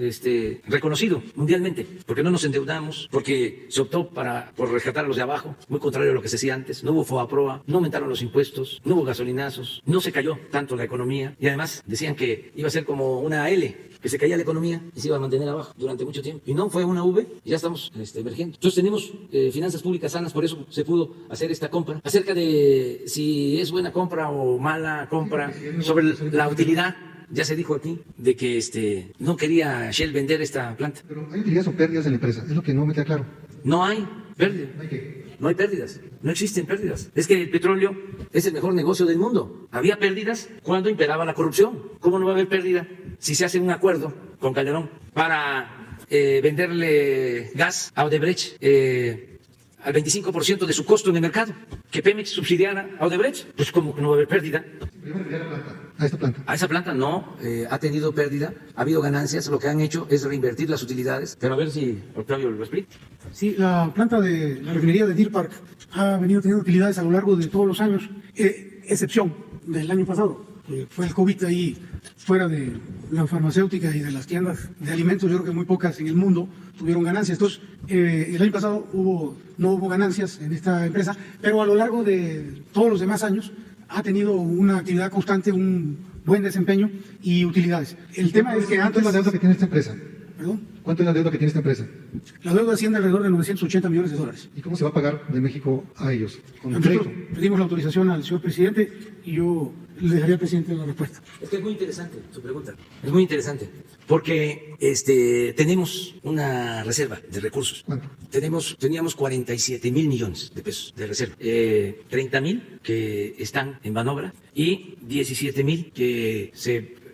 reconocido mundialmente, porque no nos endeudamos, porque se optó por rescatar a los de abajo, muy contrario a lo que se hacía antes. No hubo FOBAPROA, no aumentaron los impuestos, no hubo gasolinazos, no se cayó tanto la economía, y además decían que iba a ser como una L, que se caía la economía y se iba a mantener abajo durante mucho tiempo. Y no, fue una V y ya estamos emergiendo. Entonces tenemos finanzas públicas sanas, por eso se pudo hacer esta compra. Acerca de si es buena compra o mala compra, sobre la utilidad, ya se dijo aquí de que no quería Shell vender esta planta. Pero ¿hay utilidades o pérdidas en la empresa? Es lo que no me queda claro. No hay pérdida. ¿Hay qué? No hay pérdidas, no existen pérdidas. Es que el petróleo es el mejor negocio del mundo. Había pérdidas cuando imperaba la corrupción. ¿Cómo no va a haber pérdida si se hace un acuerdo con Calderón para venderle gas a Odebrecht al 25% de su costo en el mercado? Que Pemex subsidiara a Odebrecht, pues ¿cómo no va a haber pérdida? ¿A esta planta? A esa planta no, ha tenido pérdida, ha habido ganancias, lo que han hecho es reinvertir las utilidades, pero a ver si Octavio lo explica. Sí, la planta de la refinería de Deer Park ha venido teniendo utilidades a lo largo de todos los años, excepción del año pasado. Fue el COVID ahí, fuera de la farmacéutica y de las tiendas de alimentos, yo creo que muy pocas en el mundo tuvieron ganancias. Entonces, el año pasado no hubo ganancias en esta empresa, pero a lo largo de todos los demás años ha tenido una actividad constante, un buen desempeño y utilidades. El tema es que ¿Cuánto es la deuda que tiene esta empresa? ¿Perdón? ¿Cuánto es la deuda que tiene esta empresa? La deuda asciende alrededor de 980 millones de dólares. ¿Y cómo se va a pagar de México a ellos? ¿Con el Nosotros crédito? pedimos la autorización al señor presidente y yo le dejaría al presidente la respuesta. Es que es muy interesante su pregunta, es muy interesante, porque tenemos una reserva de recursos. ¿Cuánto? Teníamos 47,000 millones de pesos de reserva, 30,000 que están en manobra y 17,000 que se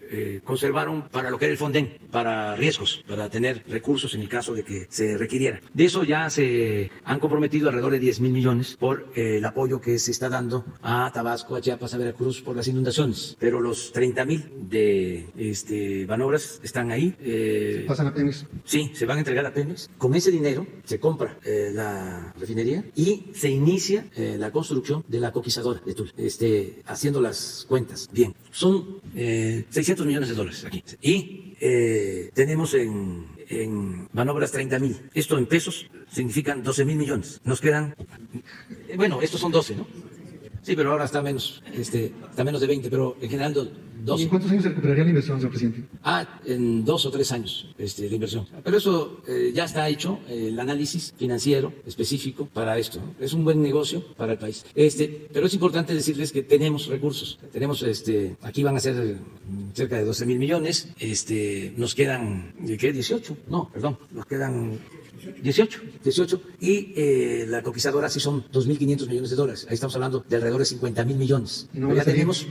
conservaron para lo que era el Fonden. para riesgos, para tener recursos en el caso de que se requiriera. De eso ya se han comprometido alrededor de 10,000 millones por el apoyo que se está dando a Tabasco, a Chiapas, a Veracruz por las inundaciones. Pero los 30,000 de Banobras están ahí. ¿Pasan a Pemex? Sí, se van a entregar a Pemex. Con ese dinero se compra la refinería y se inicia la construcción de la coquizadora de Tula, haciendo las cuentas bien. Son 600 millones de dólares aquí. Y tenemos en Banobras 30,000. Esto en pesos significan 12,000 millones. Nos quedan, bueno, estos son 12, ¿no? Sí, pero ahora está menos de 20, pero en general 12. ¿Y en cuántos años se recuperaría la inversión, señor presidente? En 2 o 3 años la inversión. Pero eso ya está hecho, el análisis financiero específico para esto, ¿no? Es un buen negocio para el país. Pero es importante decirles que tenemos recursos. Tenemos, aquí van a ser cerca de 12,000 millones. Nos quedan, ¿qué? 18. No, perdón, nos quedan 18. Y la coquizadora sí son 2.500 millones de dólares. Ahí estamos hablando de alrededor de 50,000 millones. No, ya tenemos.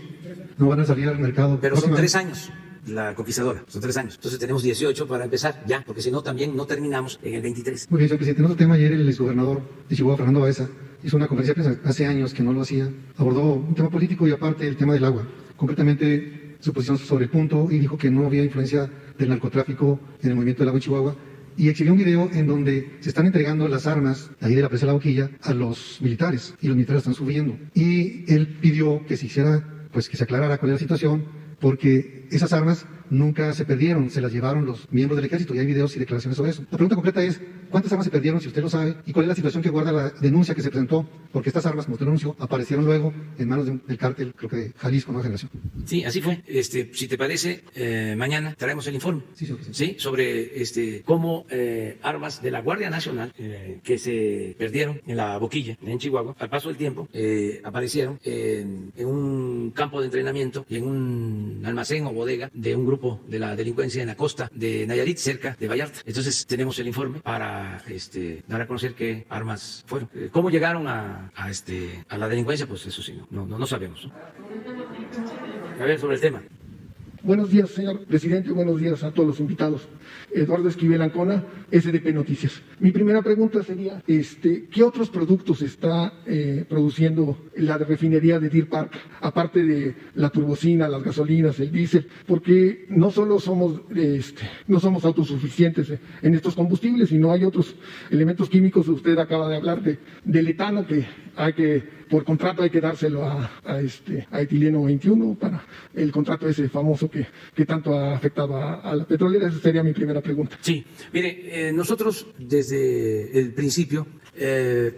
No van a salir al mercado. Pero son 3 años. La coquizadora, son 3 años. Entonces tenemos 18 para empezar ya, porque si no también no terminamos en el 23. Muy bien, señor presidente. En otro tema, ayer el exgobernador de Chihuahua, Fernando Baeza, hizo una conferencia de prensa hace años que no lo hacía. Abordó un tema político y aparte el tema del agua. Concretamente su posición sobre el punto y dijo que no había influencia del narcotráfico en el movimiento del agua en Chihuahua. Y exhibió un video en donde se están entregando las armas, ahí de la presa de la Boquilla, a los militares. Y los militares están subiendo. Y él pidió que se hiciera, pues que se aclarara cuál era la situación, porque esas armas nunca se perdieron, se las llevaron los miembros del ejército y hay videos y declaraciones sobre eso. La pregunta concreta es, ¿cuántas armas se perdieron, si usted lo sabe? ¿Y cuál es la situación que guarda la denuncia que se presentó? Porque estas armas, como usted lo anunció, aparecieron luego en manos del cártel, creo que de Jalisco, Nueva Generación. Sí, así fue. Si te parece, mañana traemos el informe. Sí, señor. Sí, sobre cómo armas de la Guardia Nacional que se perdieron en la Boquilla, en Chihuahua, al paso del tiempo, aparecieron en un campo de entrenamiento y en un almacén o bodega de un grupo de la delincuencia en la costa de Nayarit, cerca de Vallarta. Entonces tenemos el informe para dar a conocer qué armas fueron. ¿Cómo llegaron a la delincuencia? Pues eso sí, no sabemos, ¿no? A ver, sobre el tema. Buenos días, señor presidente, buenos días a todos los invitados. Eduardo Esquivel Ancona, SDP Noticias. Mi primera pregunta sería, ¿qué otros productos está produciendo la refinería de Deer Park, aparte de la turbocina, las gasolinas, el diésel? Porque no solo somos autosuficientes en estos combustibles, sino hay otros elementos químicos. Usted acaba de hablar del etano que por contrato hay que dárselo a etileno 21 para el contrato ese famoso que tanto ha afectado a la petrolera. Esa sería mi primera pregunta. Sí, mire, nosotros desde el principio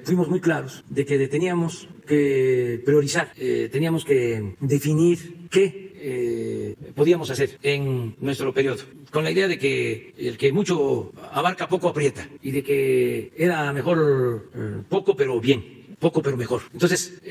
fuimos muy claros de que teníamos que priorizar, teníamos que definir qué podíamos hacer en nuestro periodo, con la idea de que el que mucho abarca poco aprieta y de que era mejor poco pero bien. Poco pero mejor. Entonces,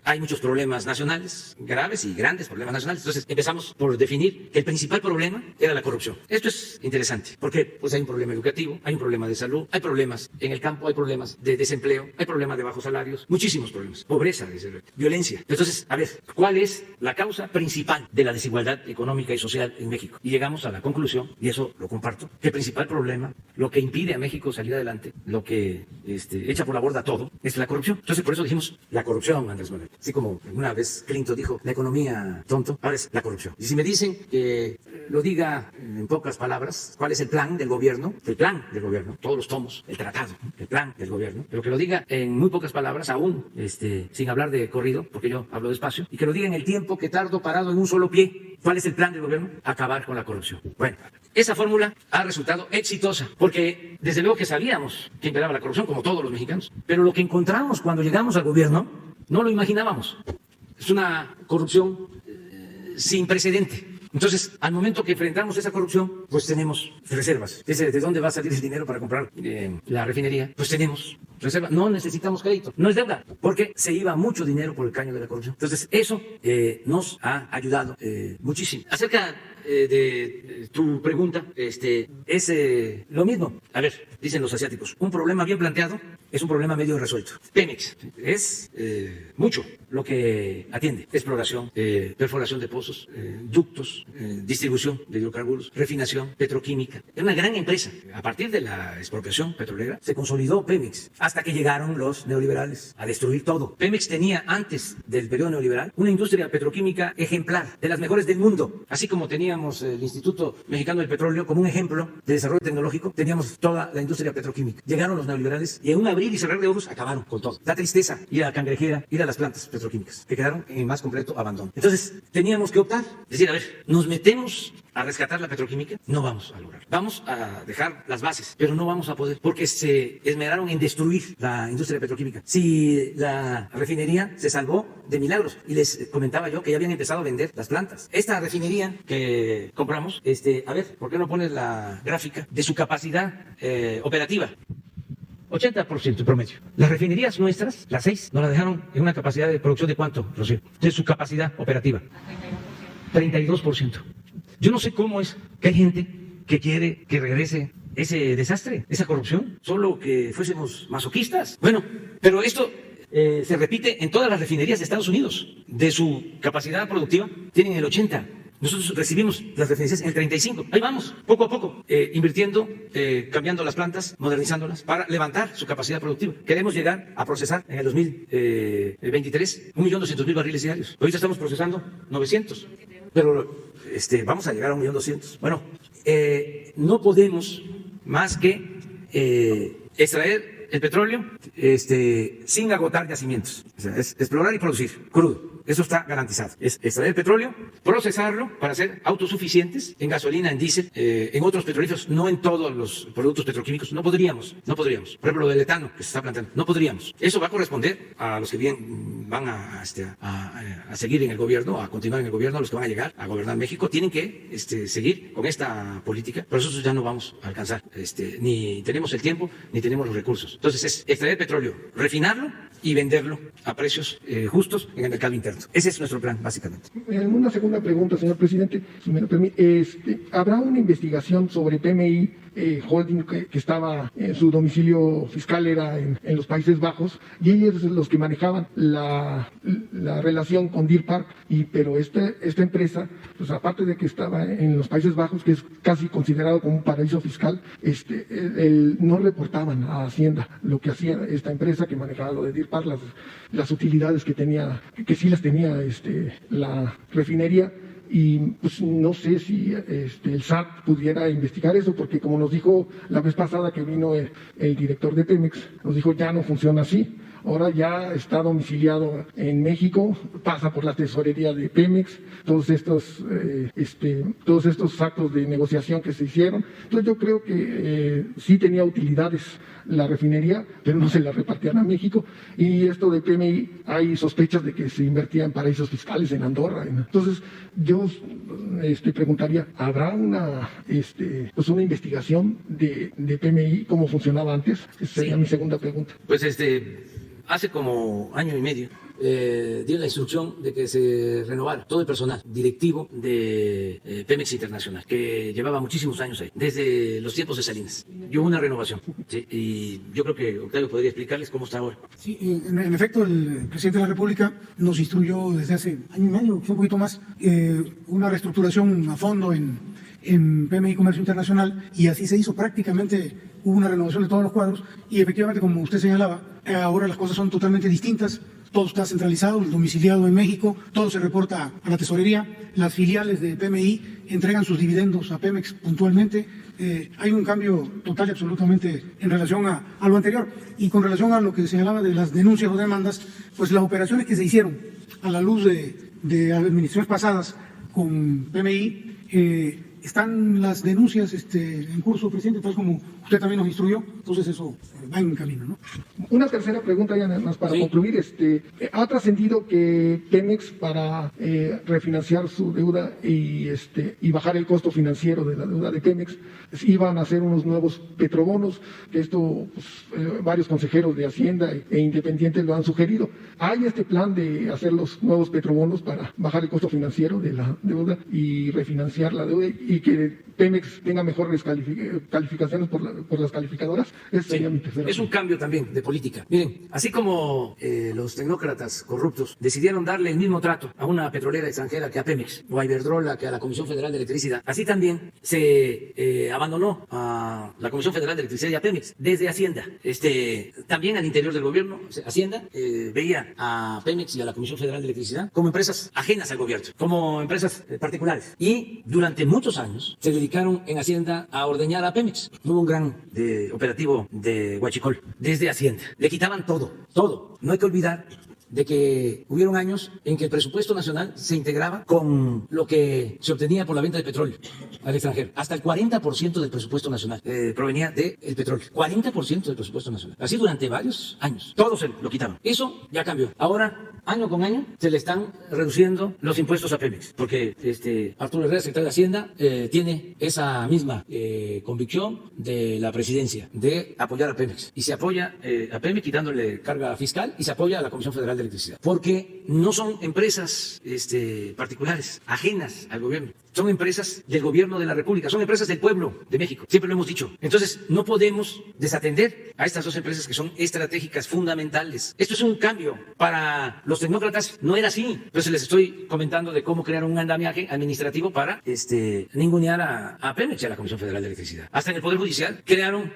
hay muchos problemas nacionales, graves y grandes problemas nacionales. Entonces, empezamos por definir que el principal problema era la corrupción. Esto es interesante, porque pues hay un problema educativo, hay un problema de salud, hay problemas en el campo, hay problemas de desempleo, hay problemas de bajos salarios, muchísimos problemas. Pobreza, violencia. Entonces, a ver, ¿cuál es la causa principal de la desigualdad económica y social en México? Y llegamos a la conclusión, y eso lo comparto, que el principal problema, lo que impide a México salir adelante, lo que echa por la borda todo, es la corrupción. Entonces, por eso dijimos la corrupción, Andrés Manuel. Así como una vez Clinton dijo, la economía, tonto, ahora es la corrupción. Y si me dicen que lo diga en pocas palabras, ¿cuál es el plan del gobierno? El plan del gobierno, todos los tomos, el tratado, el plan del gobierno. Pero que lo diga en muy pocas palabras, aún sin hablar de corrido, porque yo hablo despacio, y que lo diga en el tiempo que tardo parado en un solo pie. ¿Cuál es el plan del gobierno? Acabar con la corrupción. Bueno, esa fórmula ha resultado exitosa, porque desde luego que sabíamos que imperaba la corrupción, como todos los mexicanos, pero lo que encontramos cuando llegamos al gobierno no lo imaginábamos. Es una corrupción sin precedente. Entonces, al momento que enfrentamos esa corrupción, pues tenemos reservas. ¿De dónde va a salir el dinero para comprar la refinería? Pues tenemos reservas. No necesitamos crédito. No es deuda, porque se iba mucho dinero por el caño de la corrupción. Entonces, eso nos ha ayudado muchísimo. Acerca de tu pregunta es lo mismo. A ver, dicen los asiáticos, un problema bien planteado es un problema medio resuelto. Pemex es mucho lo que atiende: exploración, perforación de pozos, ductos, distribución de hidrocarburos, refinación, petroquímica. Es una gran empresa. A partir de la expropiación petrolera se consolidó Pemex hasta que llegaron los neoliberales a destruir todo. Pemex tenía, antes del periodo neoliberal, una industria petroquímica ejemplar, de las mejores del mundo. Así como teníamos el Instituto Mexicano del Petróleo como un ejemplo de desarrollo tecnológico, teníamos toda la industria petroquímica. Llegaron los neoliberales y en un abrir y cerrar de ojos acabaron con todo. Da tristeza ir a la cangrejera, ir a las plantas petroquímicas, que quedaron en más completo abandono. Entonces, teníamos que optar, decir, a ver, nos metemos a rescatar la petroquímica, no vamos a lograr. Vamos a dejar las bases, pero no vamos a poder, porque se esmeraron en destruir la industria petroquímica. Si la refinería se salvó de milagros, y les comentaba yo que ya habían empezado a vender las plantas. Esta refinería que compramos, a ver, ¿por qué no pones la gráfica de su capacidad operativa? 80% promedio. Las refinerías nuestras, las 6, nos las dejaron en una capacidad de producción de ¿cuánto, Rocío? De su capacidad operativa. 32%. Yo no sé cómo es que hay gente que quiere que regrese ese desastre, esa corrupción, solo que fuésemos masoquistas. Bueno, pero esto se repite en todas las refinerías de Estados Unidos. De su capacidad productiva tienen el 80%. Nosotros recibimos las refinerías en el 35%. Ahí vamos, poco a poco, invirtiendo, cambiando las plantas, modernizándolas para levantar su capacidad productiva. Queremos llegar a procesar en el 2023 1.200.000 barriles diarios. Ahorita estamos procesando 900, pero vamos a llegar a 1.200.000. Bueno, no podemos más que extraer el petróleo sin agotar yacimientos. O sea, es explorar y producir crudo. Eso está garantizado. Es extraer el petróleo, procesarlo para ser autosuficientes en gasolina, en diésel, en otros petrolíferos, no en todos los productos petroquímicos. No podríamos. Por ejemplo, lo del etano que se está planteando. No podríamos. Eso va a corresponder a los que van a seguir en el gobierno, a continuar en el gobierno, a los que van a llegar a gobernar México. Tienen que seguir con esta política, pero nosotros ya no vamos a alcanzar. Ni tenemos el tiempo, ni tenemos los recursos. Entonces es extraer petróleo, refinarlo y venderlo a precios justos en el mercado interno. Ese es nuestro plan, básicamente. Una segunda pregunta, señor presidente, si me lo permite. ¿Habrá una investigación sobre PMI Holding que estaba en su domicilio fiscal era en los Países Bajos, y ellos los que manejaban la relación con Deer Park, pero esta empresa, pues aparte de que estaba en los Países Bajos, que es casi considerado como un paraíso fiscal, no reportaban a Hacienda lo que hacía esta empresa que manejaba lo de Deer Park, las utilidades que tenía, que sí las tenía la refinería. Y pues no sé si el SAT pudiera investigar eso, porque como nos dijo la vez pasada que vino el director de Pemex, nos dijo ya no funciona así. Ahora ya está domiciliado en México, pasa por la tesorería de Pemex, todos estos actos de negociación que se hicieron. Entonces yo creo que sí tenía utilidades la refinería, pero no se la repartían a México. Y esto de PMI, hay sospechas de que se invertía en paraísos fiscales en Andorra. Entonces yo preguntaría, ¿habrá una investigación de PMI, cómo funcionaba antes? Esa sería mi segunda pregunta. Pues hace como año y medio dio la instrucción de que se renovara todo el personal directivo de Pemex Internacional, que llevaba muchísimos años ahí, desde los tiempos de Salinas. Y hubo una renovación, ¿sí? Y yo creo que Octavio podría explicarles cómo está ahora. Sí, en efecto, el presidente de la República nos instruyó desde hace año y medio, un poquito más, una reestructuración a fondo en PMI Comercio Internacional, y así se hizo. Prácticamente hubo una renovación de todos los cuadros, y efectivamente, como usted señalaba, ahora las cosas son totalmente distintas. Todo está centralizado, domiciliado en México, todo se reporta a la tesorería, las filiales de PMI entregan sus dividendos a Pemex puntualmente. Hay un cambio total y absolutamente en relación a lo anterior. Y con relación a lo que señalaba de las denuncias o demandas, pues las operaciones que se hicieron a la luz de administraciones pasadas con PMI, están las denuncias en curso, presidente, tal como usted también nos instruyó, entonces eso va en camino, ¿no? Una tercera pregunta ya nada más para concluir. Ha trascendido que Pemex, para refinanciar su deuda y bajar el costo financiero de la deuda de Pemex, iban a hacer unos nuevos petrobonos, que esto varios consejeros de Hacienda e independientes lo han sugerido. ¿Hay este plan de hacer los nuevos petrobonos para bajar el costo financiero de la deuda y refinanciar la deuda y que Pemex tenga mejores calificaciones por las calificadoras? Esa sería mi tercera. Es un cambio también de política. Miren, así como los tecnócratas corruptos decidieron darle el mismo trato a una petrolera extranjera que a Pemex, o a Iberdrola que a la Comisión Federal de Electricidad, así también se abandonó a la Comisión Federal de Electricidad y a Pemex desde Hacienda. También al interior del gobierno, Hacienda veía a Pemex y a la Comisión Federal de Electricidad como empresas ajenas al gobierno, como empresas particulares. Y durante muchos años se dedicaron en Hacienda a ordeñar a Pemex. Hubo un gran operativo de Huachicol desde Hacienda. Le quitaban todo, todo. No hay que olvidar de que hubieron años en que el presupuesto nacional se integraba con lo que se obtenía por la venta de petróleo al extranjero. Hasta el 40% del presupuesto nacional provenía del petróleo. 40% del presupuesto nacional. Así durante varios años. Todos se lo quitaron. Eso ya cambió. Ahora, año con año, se le están reduciendo los impuestos a Pemex. Porque Arturo Herrera, secretario de Hacienda, tiene esa misma convicción de la presidencia de apoyar a Pemex. Y se apoya a Pemex quitándole carga fiscal y se apoya a la Comisión Federal de Electricidad. Porque no son empresas particulares, ajenas al gobierno. Son empresas del gobierno de la República, son empresas del pueblo de México. Siempre lo hemos dicho. Entonces, no podemos desatender a estas dos empresas que son estratégicas, fundamentales. Esto es un cambio. Para los tecnócratas no era así. Entonces, les estoy comentando de cómo crear un andamiaje administrativo para ningunear a Pemex y a la Comisión Federal de Electricidad. Hasta en el Poder Judicial crearon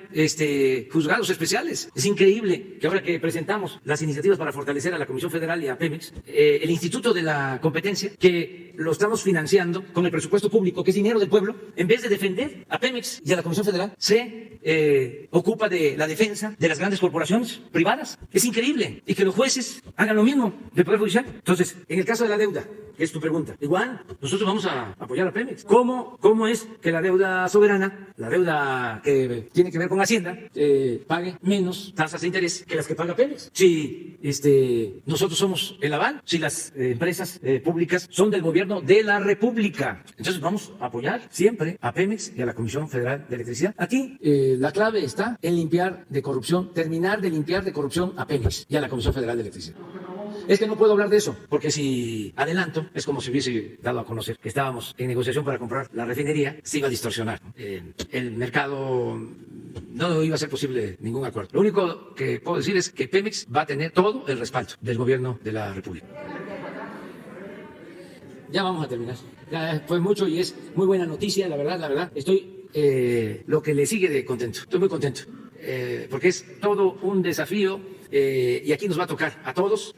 juzgados especiales. Es increíble que ahora que presentamos las iniciativas para fortalecer a la Comisión Federal y a Pemex, el Instituto de la Competencia, que lo estamos financiando con el presupuesto público, que es dinero del pueblo, en vez de defender a Pemex y a la Comisión Federal, se ocupa de la defensa de las grandes corporaciones privadas. Es increíble. Y que los jueces hagan lo mismo del Poder Judicial. Entonces, en el caso de la deuda, que es tu pregunta, igual nosotros vamos a apoyar a Pemex. ¿Cómo es que la deuda soberana, la deuda que tiene que ver con Hacienda, pague menos tasas de interés que las que paga Pemex? Si nosotros somos el aval, si las empresas públicas son del gobierno de la República. Entonces vamos a apoyar siempre a Pemex y a la Comisión Federal de Electricidad. Aquí la clave está en limpiar de corrupción, terminar de limpiar de corrupción a Pemex y a la Comisión Federal de Electricidad. Es que no puedo hablar de eso, porque si adelanto, es como si hubiese dado a conocer que estábamos en negociación para comprar la refinería, se iba a distorsionar. El mercado no iba a ser posible ningún acuerdo. Lo único que puedo decir es que Pemex va a tener todo el respaldo del gobierno de la República. Ya vamos a terminar. Ya fue mucho y es muy buena noticia, la verdad. Estoy lo que le sigue de contento. Estoy muy contento, porque es todo un desafío. Y aquí nos va a tocar a todos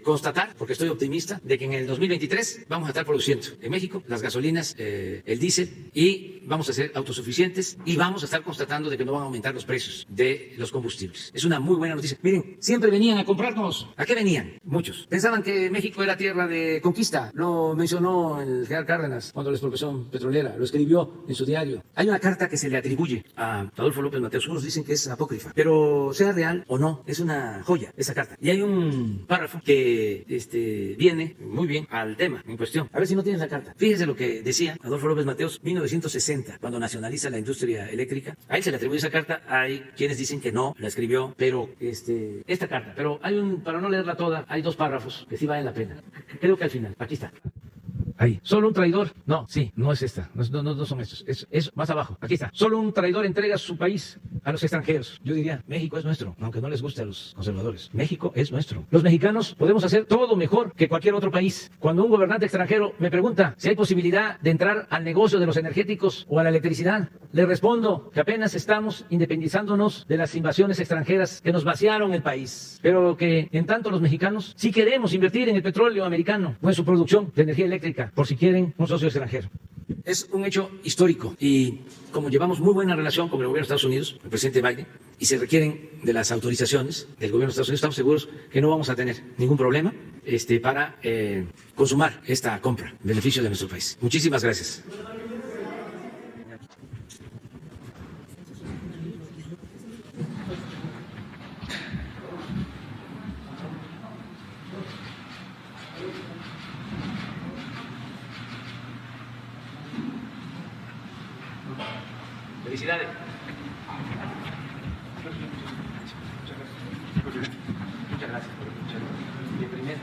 constatar, porque estoy optimista, de que en el 2023 vamos a estar produciendo en México las gasolinas, el diésel, y vamos a ser autosuficientes y vamos a estar constatando de que no van a aumentar los precios de los combustibles. Es una muy buena noticia. Miren, siempre venían a comprarnos. ¿A qué venían? Muchos. Pensaban que México era tierra de conquista. Lo mencionó el general Cárdenas cuando la expropiación petrolera. Lo escribió en su diario. Hay una carta que se le atribuye a Adolfo López Mateos. Unos dicen que es apócrifa, pero sea real o no, es una joya esa carta. Y hay un párrafo que viene muy bien al tema en cuestión. A ver si no tienes la carta. Fíjense lo que decía Adolfo López Mateos, 1960, cuando nacionaliza la industria eléctrica. A él se le atribuye esa carta. Hay quienes dicen que no la escribió, pero esta carta. Pero para no leerla toda, hay dos párrafos que sí valen la pena. Creo que al final. Aquí está. Ahí. Solo un traidor. No, sí, no es esta. No son estos. Es más abajo. Aquí está. Solo un traidor entrega su país a los extranjeros. Yo diría, México es nuestro, aunque no les guste a los conservadores. México es nuestro. Los mexicanos podemos hacer todo mejor que cualquier otro país. Cuando un gobernante extranjero me pregunta si hay posibilidad de entrar al negocio de los energéticos o a la electricidad, le respondo que apenas estamos independizándonos de las invasiones extranjeras que nos vaciaron el país. Pero que en tanto los mexicanos sí queremos invertir en el petróleo americano o en su producción de energía eléctrica, por si quieren un socio extranjero. Es un hecho histórico y como llevamos muy buena relación con el gobierno de Estados Unidos, el presidente Biden, y se requieren de las autorizaciones del gobierno de Estados Unidos, estamos seguros que no vamos a tener ningún problema para consumar esta compra en beneficio de nuestro país. Muchísimas gracias. Felicidades. Muchas gracias por escucharlo. De primera.